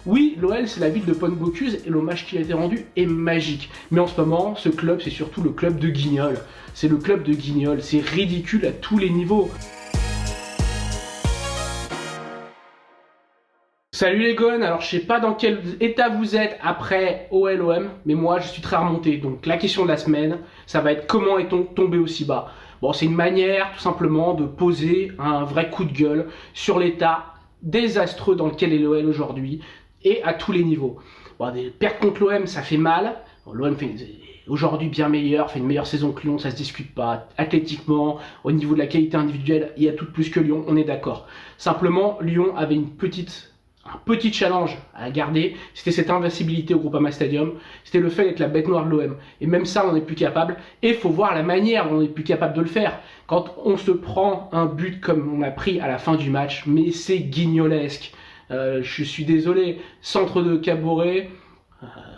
Oui, l'OL c'est la ville de Pont Bocuse et l'hommage qui a été rendu est magique. Mais en ce moment, ce club c'est surtout le club de Guignol. C'est le club de Guignol, c'est ridicule à tous les niveaux. Salut les gones, alors je sais pas dans quel état vous êtes après OLOM, mais moi je suis très remonté. Donc la question de la semaine, ça va être comment est-on tombé aussi bas? Bon, c'est une manière tout simplement de poser un vrai coup de gueule sur l'état désastreux dans lequel est l'OL aujourd'hui et à tous les niveaux. Bon, des pertes contre l'OM, ça fait mal. Bon, l'OM fait aujourd'hui bien meilleur, fait une meilleure saison que Lyon, ça se discute pas. Athlétiquement, au niveau de la qualité individuelle, il y a tout de plus que Lyon, on est d'accord. Simplement, Lyon avait un petit challenge à garder, c'était cette invincibilité au Groupama Stadium, c'était le fait d'être la bête noire de l'OM. Et même ça, on n'est plus capable. Et il faut voir la manière dont on n'est plus capable de le faire. Quand on se prend un but comme on a pris à la fin du match, mais c'est guignolesque. Je suis désolé, centre de Caboret,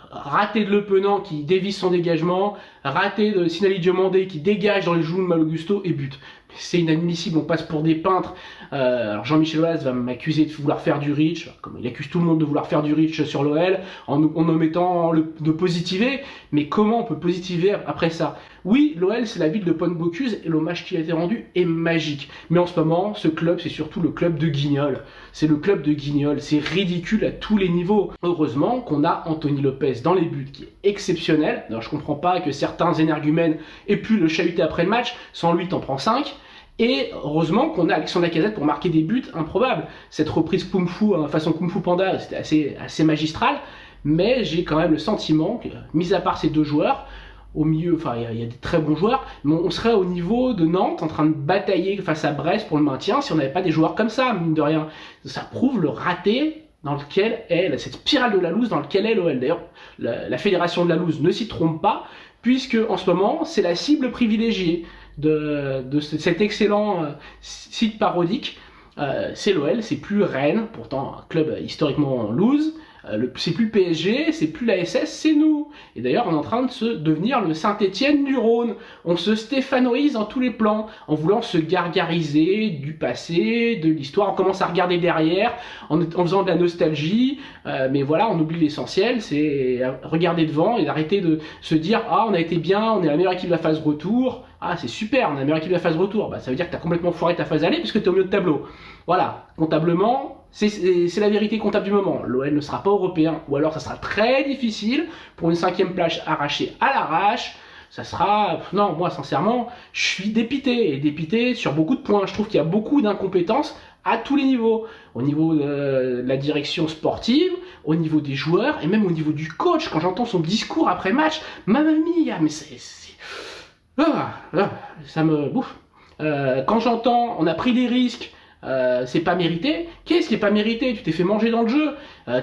raté de Le Penant qui dévisse son dégagement, raté de Sinali Diomandé qui dégage dans les joues de Malo Gusto et but. C'est inadmissible, on passe pour des peintres. Alors Jean-Michel Aulas va m'accuser de vouloir faire du reach, comme il accuse tout le monde de vouloir faire du reach sur l'OL, en omettant de positiver, mais comment on peut positiver après ça? Oui, l'OL c'est la ville de Pont Bocuse et l'hommage qui a été rendu est magique. Mais en ce moment, ce club c'est surtout le club de Guignol. C'est le club de Guignol, c'est ridicule à tous les niveaux. Heureusement qu'on a Anthony Lopez dans les buts, qui est exceptionnel. Alors je comprends pas que certains énergumènes aient pu le chahuter après le match, sans lui t'en prends 5. Et heureusement qu'on a Alexandre Lacazette pour marquer des buts improbables. Cette reprise Kung Fu, façon Kung Fu Panda, c'était assez magistral, mais j'ai quand même le sentiment que, mis à part ces deux joueurs, au milieu, enfin il y a des très bons joueurs, mais on serait au niveau de Nantes en train de batailler face à Brest pour le maintien si on n'avait pas des joueurs comme ça, mine de rien. Ça prouve le raté dans lequel est cette spirale de la loose dans lequel est l'OL. D'ailleurs, la fédération de la loose ne s'y trompe pas, puisque en ce moment, c'est la cible privilégiée de cet excellent site parodique. C'est l'OL, c'est plus Rennes, pourtant un club historiquement loose. C'est plus le PSG, c'est plus la SS, c'est nous. Et d'ailleurs, on est en train de se devenir le Saint-Étienne du Rhône. On se stéphanoise dans tous les plans, en voulant se gargariser du passé, de l'histoire. On commence à regarder derrière, en faisant de la nostalgie. Mais voilà, on oublie l'essentiel, c'est regarder devant et d'arrêter de se dire « Ah, on a été bien, on est la meilleure équipe de la phase retour. Ah, c'est super, on est la meilleure équipe de la phase retour. » Bah, ça veut dire que tu as complètement foiré ta phase aller puisque tu es au milieu de tableau. Voilà, comptablement... C'est la vérité comptable du moment. L'OL ne sera pas européen, ou alors ça sera très difficile pour une 5e place arrachée à l'arrache. Ça sera... Non, moi sincèrement, je suis dépité, et dépité sur beaucoup de points. Je trouve qu'il y a beaucoup d'incompétences à tous les niveaux. Au niveau de la direction sportive, au niveau des joueurs, et même au niveau du coach. Quand j'entends son discours après match, mamma mia, mais ça me bouffe. Quand j'entends, on a pris des risques, c'est pas mérité. Qu'est-ce qui est pas mérité? Tu t'es fait manger dans le jeu.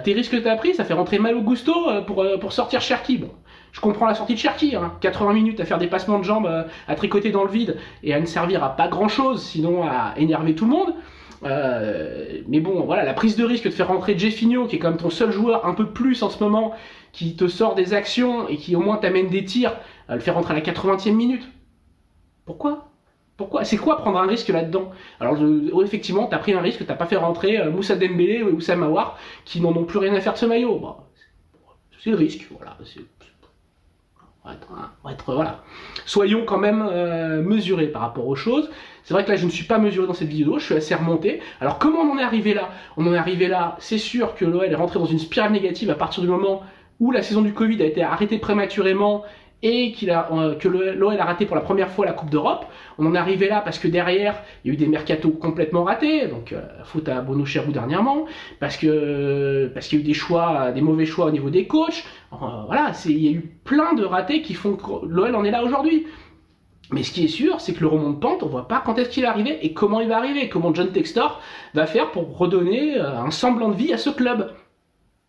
Tes risques que t'as pris, ça fait rentrer Malo Gusto pour sortir Cherki. Bon, je comprends la sortie de Cherki. 80 minutes à faire des passements de jambes, à tricoter dans le vide et à ne servir à pas grand-chose, sinon à énerver tout le monde. Mais bon, voilà, la prise de risque de faire rentrer Jeffinho, qui est quand même ton seul joueur un peu plus en ce moment, qui te sort des actions et qui au moins t'amène des tirs, le faire rentrer à la 80e minute. Pourquoi? C'est quoi prendre un risque là-dedans? Alors effectivement, t'as pris un risque, t'as pas fait rentrer Moussa Dembélé ou Oussama Aouar qui n'en ont plus rien à faire de ce maillot. Bon, c'est le risque, voilà. Voilà. Soyons quand même mesurés par rapport aux choses. C'est vrai que là, je ne suis pas mesuré dans cette vidéo, je suis assez remonté. Alors comment on en est arrivé là? On en est arrivé là, c'est sûr que l'OL est rentré dans une spirale négative à partir du moment où la saison du Covid a été arrêtée prématurément et que l'OL a raté pour la première fois la Coupe d'Europe. On en est arrivé là parce que derrière, il y a eu des mercatos complètement ratés, donc faute à Bono Cherou dernièrement, parce qu'il y a eu des mauvais choix au niveau des coachs. Voilà, il y a eu plein de ratés qui font que l'OL en est là aujourd'hui. Mais ce qui est sûr, c'est que le remont de pente, on voit pas quand est-ce qu'il va arriver et comment il va arriver, comment John Textor va faire pour redonner un semblant de vie à ce club.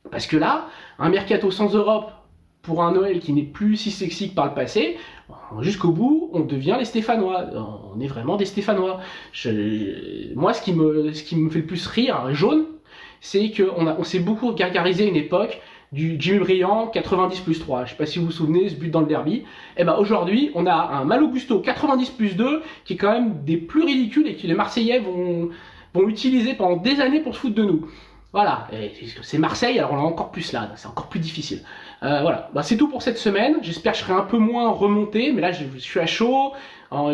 Parce que là, un mercato sans Europe, pour un Noël qui n'est plus si sexy que par le passé, jusqu'au bout, on devient les Stéphanois. On est vraiment des Stéphanois. Moi, ce qui me fait le plus rire, jaune, c'est qu'on s'est beaucoup gargarisé une époque du Jimmy Briand 90+3. Je sais pas si vous vous souvenez, ce but dans le derby. Et ben aujourd'hui, on a un Malo Gusto 90+2 qui est quand même des plus ridicules et que les Marseillais vont utiliser pendant des années pour se foutre de nous. Voilà, c'est Marseille, alors on est encore plus là, c'est encore plus difficile. Voilà, bah, c'est tout pour cette semaine. J'espère que je serai un peu moins remonté, mais là je suis à chaud.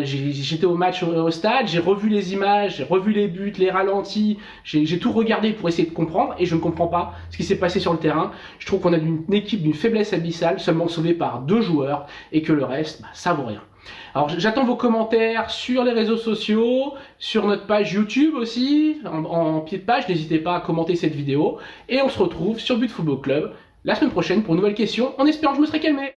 J'étais au match au stade, j'ai revu les images, j'ai revu les buts, les ralentis, j'ai tout regardé pour essayer de comprendre et je ne comprends pas ce qui s'est passé sur le terrain. Je trouve qu'on a une équipe d'une faiblesse abyssale, seulement sauvée par 2 joueurs et que le reste, bah, ça vaut rien. Alors j'attends vos commentaires sur les réseaux sociaux, sur notre page YouTube aussi, en pied de page, n'hésitez pas à commenter cette vidéo. Et on se retrouve sur But Football Club la semaine prochaine pour une nouvelle question, en espérant que je me serai calmé.